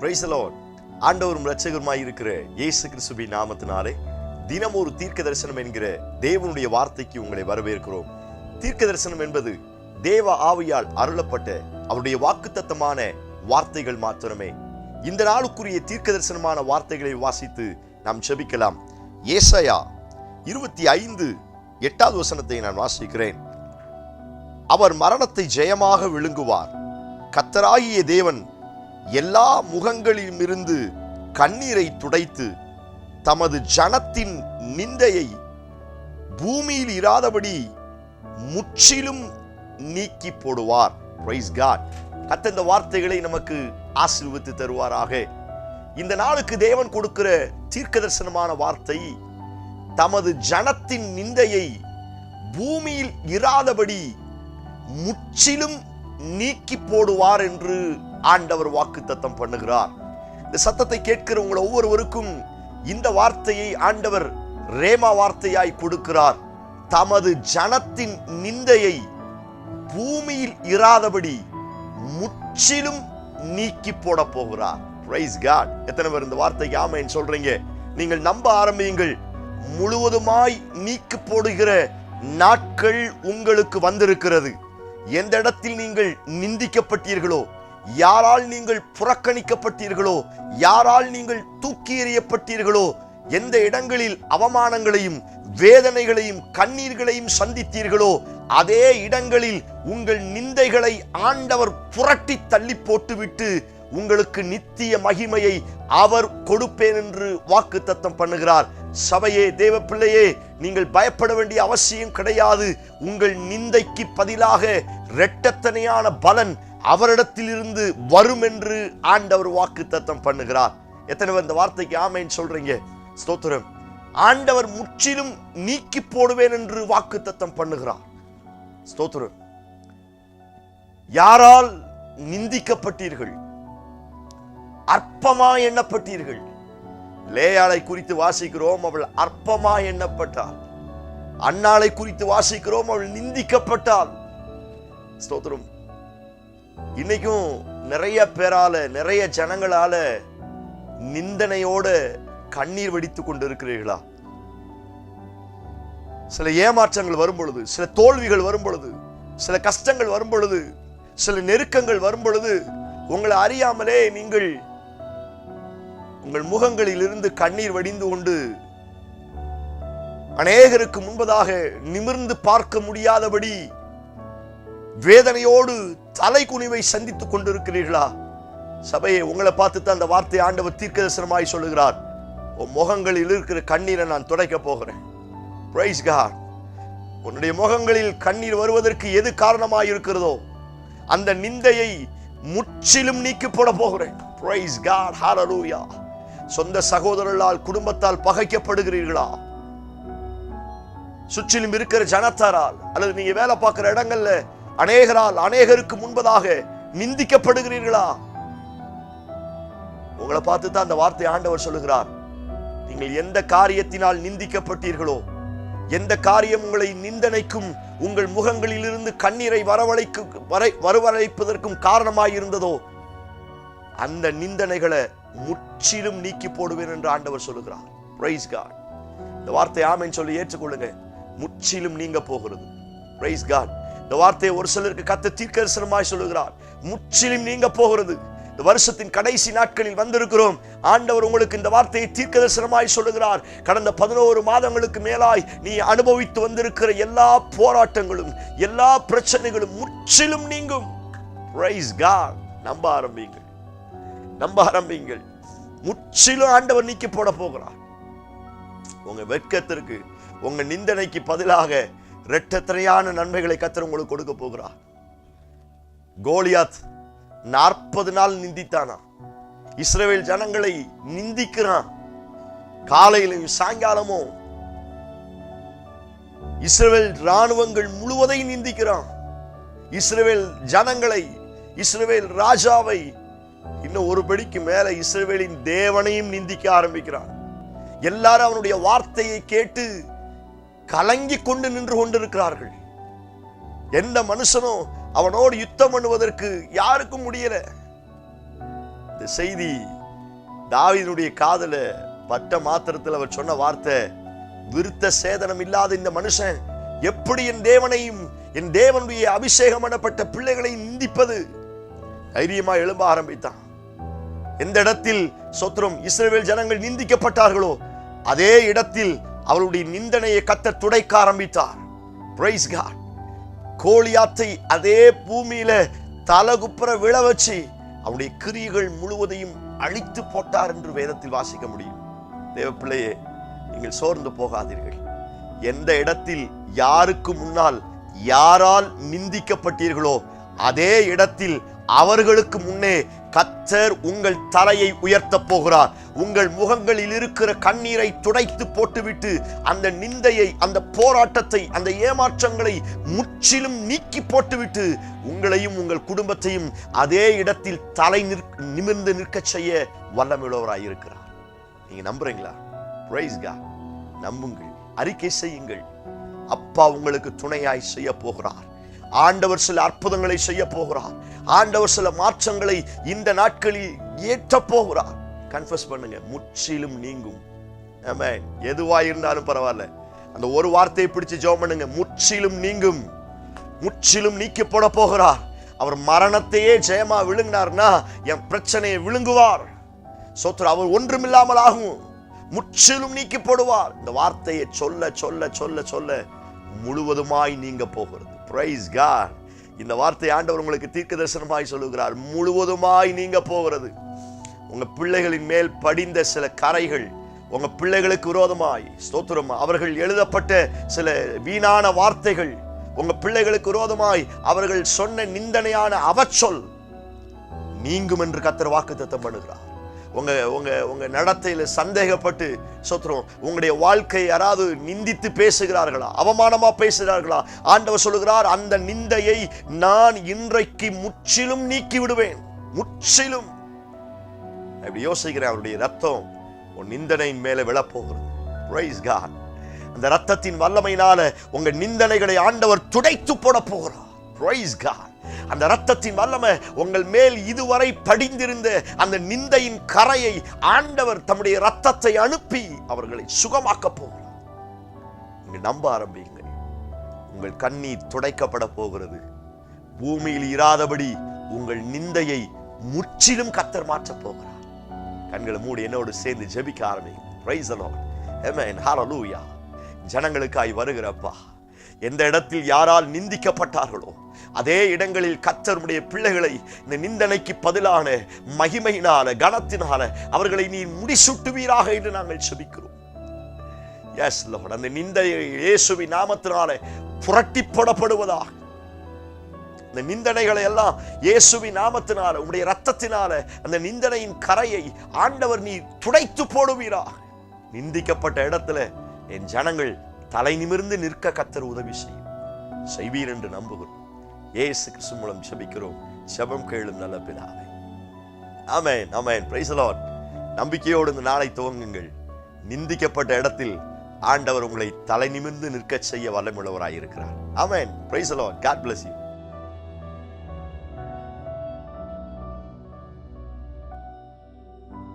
Price the Lord. ஆண்டவரும் இரட்சகருமாய் இருக்கிற இயேசு கிறிஸ்துவின் நாமத்தினாலே தினம் ஒரு தீர்க்க தரிசனம் என்கிற தேவனுடைய வார்த்தைக்கு உங்களை வரவேற்கிறோம். தீர்க்க தரிசனம் என்பது தேவ ஆவியால் அருளப்பட்ட அவருடைய வாக்குத்தத்தமான வார்த்தைகள் மாத்திரமே. இந்த நாளுக்குரிய தீர்க்க தரிசனமான வார்த்தைகளை வாசித்து நாம் ஜெபிக்கலாம். ஏசாயா 25:8 வசனத்தை நான் வாசிக்கிறேன். அவர் மரணத்தை ஜெயமாக விழுங்குவார். கர்த்தராகிய தேவன் எல்லா முகங்களிலுமிருந்து கண்ணீரை துடைத்து தமது ஜனத்தின் நிந்தையை பூமியில் இராதபடி முற்றிலும் நீக்கி போடுவார். Praise God. கர்த்தர் இந்த வார்த்தைகளை நமக்கு ஆசீர்வதித்து தருவாராக. இந்த நாளுக்கு தேவன் கொடுக்கிற தீர்க்க தரிசனமான வார்த்தை, தமது ஜனத்தின் நிந்தையை பூமியில் இராதபடி முற்றிலும் நீக்கி போடுவார் என்று ஆண்டவர் வாக்குத்தத்தம் பண்ணுகிறார். இந்த சத்தத்தை கேட்கிற உங்கள் ஒவ்வொருவருக்கும் இந்த வார்த்தையை ஆண்டவர் ரேமா வார்த்தையாய் கொடுக்கிறார். தமது ஜனத்தின் நிந்தையை பூமியில் இராதபடி முற்றிலும் நீக்கி போட போகிறார். Praise God. எத்தனை பேர் இந்த வார்த்தைக்கு ஆமென் சொல்றீங்க? நீங்கள் நம்ப ஆரம்பியுங்கள். முழுவதுமாய் நீக்கி போடுகிற நாட்கள் உங்களுக்கு வந்திருக்கிறது. எந்த இடத்தில் நீங்கள் நிந்திக்கப்பட்டீர்களோ, யாரால் நீங்கள் புறக்கணிக்கப்பட்டீர்களோ, யாரால் நீங்கள் தூக்கி எறியப்பட்டீர்களோ, எந்த இடங்களில் அவமானங்களையும் வேதனைகளையும் கண்ணீர்களையும் சந்தித்தீர்களோ, அதே இடங்களில் உங்கள் நிந்தைகளை ஆண்டவர் புரட்டி தள்ளி போட்டுவிட்டு உங்களுக்கு நித்திய மகிமையை அவர் கொடுப்பேன் என்று வாக்குத்தத்தம் பண்ணுகிறார். சபையே, தேவ பிள்ளையே, நீங்கள் பயப்பட வேண்டிய அவசியம் கிடையாது. உங்கள் நிந்தைக்கு பதிலாக இரட்டத்தனையான பலன் அவரிடத்தில் இருந்து வரும் என்று ஆண்டவர் வாக்குத்தத்தம் பண்ணுகிறார். எத்தனை பேர் இந்த வார்த்தைக்கு ஆமென் சொல்றீங்க? ஸ்தோத்திரம். ஆண்டவர் முற்றிலும் நீக்கி போடுவேன் என்று வாக்குத்தத்தம் பண்ணுகிறார். ஸ்தோத்திரம். யாரால் நிந்திக்கப்பட்டீர்கள், அற்பமா எண்ணப்பட்டீர்கள்? லேயாளை குறித்து வாசிக்கிறோம், அவள் அற்பமா எண்ணப்பட்டாள். அன்னாளை குறித்து வாசிக்கிறோம், அவள் நிந்திக்கப்பட்டாள். ஸ்தோத்திரம். இன்னைக்கும் நிறைய பேரால, நிறைய ஜனங்களால நிந்தனையோட கண்ணீர் வடித்துக் கொண்டிருக்கிறீர்களா? சில ஏமாற்றங்கள் வரும் பொழுது, சில தோல்விகள் வரும் பொழுது, சில கஷ்டங்கள் வரும் பொழுது, சில நெருக்கங்கள் வரும் பொழுது, உங்களை அறியாமலே நீங்கள் உங்கள் முகங்களில் இருந்து கண்ணீர் வடிந்து கொண்டு அநேகருக்கு முன்பதாக நிமிர்ந்து பார்க்க முடியாதபடி வேதனையோடு தலை குனிவை சந்தித்துக் கொண்டிருக்கிறீர்களா? சபையை, உங்களை பார்த்து தான் அந்த வார்த்தை ஆண்டவர் தீர்க்க தரிசனமாய் சொல்லுகிறார். உன் முகங்களில் இருக்கிற கண்ணீரை நான் துடைக்க போகிறேன். Praise God. உன்னுடைய முகங்களில் கண்ணீர் வருவதற்கு எது காரணமாய் இருக்கிறதோ அந்த நிந்தையை முற்றிலும் நீக்கி போட போகிறேன். Praise God. ஹல்லேலூயா. சொந்த சகோதரர்களால், குடும்பத்தால் பகைக்கப்படுகிறீர்களா? சுற்றிலும் இருக்கிற ஜனத்தாரால், அல்லது நீங்க வேலை பார்க்கிற இடங்கள்ல அநேகரால், அநேகருக்கு முன்பதாக நிந்திக்கப்படுகிறீர்களா? உங்களை பார்த்து தான் அந்த வார்த்தை ஆண்டவர் சொல்லுகிறார். நீங்கள் எந்த காரியத்தினால் நிந்திக்கப்பட்டீர்களோ, எந்த காரியம் உங்களை நிந்தனைக்கும் உங்கள் முகங்களில் இருந்து கண்ணீரை வரவழைப்பதற்கும் காரணமாயிருந்ததோ, அந்த நிந்தனைகளை முற்றிலும் நீக்கி போடுவேன் என்று ஆண்டவர் சொல்லுகிறார். Praise God. இந்த வார்த்தை ஆமென் சொல்லி ஏற்றுக்கொள்ளுங்க. முற்றிலும் நீங்க போகிறது. Praise God. இந்த வார்த்தையை ஒரு சிலருக்கு கர்த்தர் தீர்க்கதரிசனமாய் சொல்லுகிறார். முற்றிலும் நீங்க போகிறது. இந்த வருஷத்தின் கடைசி நாட்களில் வந்திருக்கிறோம். ஆண்டவர் உங்களுக்கு இந்த வார்த்தையை தீர்க்கதரிசனமாய் சொல்லுகிறார். கடந்த 11 மாதங்களுக்கு மேலாய் நீ அனுபவித்து வந்திருக்கிற எல்லா போராட்டங்களும், எல்லா பிரச்சனைகளும் முற்றிலும் நீங்கும். Praise God. நம்ப ஆரம்பிங்கள், நம்ப ஆரம்பிங்கள். முற்றிலும் ஆண்டவர் நீக்கி போட போகிறார். உங்க வெட்கத்திற்கு, உங்க நிந்தனைக்கு பதிலாக இரட்டத்தனையான நன்மைகளை கர்த்தர் உங்களுக்கு கொடுக்க போகிறார். கோலியாத் 40 நாள் நிந்தித்தானா? இஸ்ரவேல் ஜனங்களை நிந்திக்கிறான். காலையிலும் சாயங்காலமும் இஸ்ரவேல் ராணுவங்கள் முழுவதையும் நிந்திக்கிறான். இஸ்ரவேல் ஜனங்களை, இஸ்ரவேல் ராஜாவை, இன்னும் ஒரு படிக்கு மேல இஸ்ரவேலின் தேவனையும் நிந்திக்க ஆரம்பிக்கிறான். எல்லாரும் அவனுடைய வார்த்தையை கேட்டு கலங்கி கொண்டு நின்று கொண்டிருக்கிறார்கள். எந்த மனுஷனும் அவனோடு யுத்தம் பண்ணுவதற்கு யாருக்கும் முடியல. இந்த செய்தி தாவீதுடைய காதுல பட்ட மாத்திரத்தில் அவர் சொன்ன வார்த்தை, விருத்த சேதனம் இல்லாத இந்த மனுஷன் எப்படி என் தேவனையும் என் தேவனுடைய அபிஷேகம் பண்ணப்பட்ட பிள்ளைகளை நிந்திப்பது? தைரியமா எழும்ப ஆரம்பித்தான். எந்த இடத்தில் சோத்திரம் இஸ்ரவேல் ஜனங்கள் நிந்திக்கப்பட்டார்களோ அதே இடத்தில் அவருடைய நிந்தனையை கர்த்தர் துடைக்க ஆரம்பித்தார். Praise God. கோலியாத்தை அதே பூமியில தலகுப்புற விழ வச்சு அவருடைய கிரியைகள் முழுவதையும் அழித்து போட்டார் என்று வேதத்தில் வாசிக்க முடியும். தேவ பிள்ளையே, நீங்கள் சோர்ந்து போகாதீர்கள். எந்த இடத்தில் யாருக்கு முன்னால் யாரால் நிந்திக்கப்பட்டீர்களோ அதே இடத்தில் அவர்களுக்கு முன்னே கர்த்தர் உங்கள் தலையை உயர்த்த போகிறார். உங்கள் முகங்களில் இருக்கிற கண்ணீரை துடைத்து போட்டுவிட்டு அந்த நிந்தையை, அந்த போராட்டத்தை, அந்த ஏமாற்றங்களை முற்றிலும் நீக்கி போட்டுவிட்டு உங்களையும் உங்கள் குடும்பத்தையும் அதே இடத்தில் தலை நிமிர்ந்து நிற்க செய்ய வல்லமையுள்ளவராய் இருக்கிறார். நீங்க நம்புறீங்களா? Praise God. நம்புங்கள், அறிக்கை செய்யுங்கள். அப்பா உங்களுக்கு துணையாய் செய்ய போகிறார். ஆண்டவர் சில அற்புதங்களை செய்ய போகிறார். ஆண்டவர் சில மாற்றங்களை இந்த நாட்களில் ஏற்ற போகிறார். கன்ஃபஸ் பண்ணுங்க, முற்றிலும் நீங்கும். ஆமென். எதுவாய் இருந்தாலும் பரவாயில்ல, அந்த ஒரு வார்த்தையை பிடிச்சு ஜெபம் பண்ணுங்க. முற்றிலும் நீங்கும், முற்றிலும் நீக்கி போட போகிறார். அவர் மரணத்தையே ஜெயமா விழுங்கினார்னா என் பிரச்சனையை விழுங்குவார். சோத்திரம், அவர் ஒன்றுமில்லாமல் ஆகும். முற்றிலும் நீக்கி போடுவார். இந்த வார்த்தையை சொல்ல சொல்ல சொல்ல சொல்ல முழுவதுமாய் நீங்க போகிறது. Praise God. இந்த வார்த்தை ஆண்டவர் உங்களுக்கு தீர்க்க தரிசனமாய் சொல்லுகிறார். முழுவதுமாய் நீங்க போகிறது. உங்க பிள்ளைகளின் மேல் படிந்த சில கரைகள், உங்க பிள்ளைகளுக்கு விரோதமாய் ஸ்தோத்திரம் அவர்கள் எழுதப்பட்ட சில வீணான வார்த்தைகள், உங்க பிள்ளைகளுக்கு விரோதமாய் அவர்கள் சொன்ன நிந்தனையான அவச்சொல் நீங்கும் என்று கர்த்தர் வாக்குத்தத்தம் பண்ணுகிறார். உங்க உங்க உங்க நடத்தையில சந்தேகப்பட்டு சோத்திரம் உங்களுடைய வாழ்க்கை யாராவது நிந்தித்து பேசுகிறார்களா, அவமானமா பேசுகிறார்களா, ஆண்டவர் சொல்லுகிறார், அந்த நிந்தையை நான் இன்றைக்கு முற்றிலும் நீக்கி விடுவேன். முற்றிலும். அப்படி யோசிக்கிறேன், அவருடைய ரத்தம் உன் நிந்தனையின் மேல விழப்போகிறது. Price God. அந்த ரத்தத்தின் வல்லமையினால உங்க நிந்தனைகளை ஆண்டவர் துடைத்து போட போகிறார். Praise God. அந்த ரத்தத்தின் வல்லமை உங்கள் மேல் இதுவரை படிந்திருந்த அந்த நிந்தையின் கரையை ஆண்டவர் தம்முடைய ரத்தத்தை அனுப்பி அவர்களை சுகமாக்க போகிறார். நீங்கள் நம்ப ஆரம்பியுங்கள். உங்கள் கண்ணீர் துடைக்கப்பட போகிறது. பூமியில் இராதபடி உங்கள் நிந்தையை முற்றிலும் கர்த்தர் மாற்ற போகிறார். கண்களை மூடி என்னோடு சேர்ந்து ஜெபிக்க ஆரம்பிங்க. Price the Lord. ஆமென். ஹல்லேலூயா. ஜனங்களுக்காய் வருகிறப்பா, எந்த இடத்தில் யாரால் நிந்திக்கப்பட்டார்களோ அதே இடங்களில் கர்த்தருடைய பிள்ளைகளை இந்த நிந்தனைக்கு பதிலான மகிமையினால, கனத்தினால அவர்களை நீ முடிசூட்டுவீராக என்று நாங்கள் செபிக்கிறோம். Yes Lord. அந்த நிந்தையை இயேசுவின் நாமத்தினால புரட்டி போடப்படுவதாக. இந்த நிந்தனைகளை எல்லாம் இயேசுவின் நாமத்தினால, உம்முடைய இரத்தத்தினால அந்த நிந்தனையின் கரையை ஆண்டவர் நீ துடைத்து போடுவீராக. நிந்திக்கப்பட்ட இடத்துல என் ஜனங்கள் தலை நிமிர்ந்து நிற்க கர்த்தர் உதவி செய்வீர் என்று நம்புகிறோம். இயேசு கிறிஸ்து மூலம் ஜெபிக்கிறோம். ஜெபம் கேளும் நல்ல பிதாவே. Amen. Amen. Praise the Lord. நம்பிக்கையோடு இந்த நாளை துவங்குங்கள். நிந்திக்கப்பட்ட இடத்தில் ஆண்டவர் உங்களை தலை நிமிர்ந்து நிற்க செய்ய வல்லமையுள்ளவராய் இருக்கிறார். Amen. Praise the Lord. God bless you.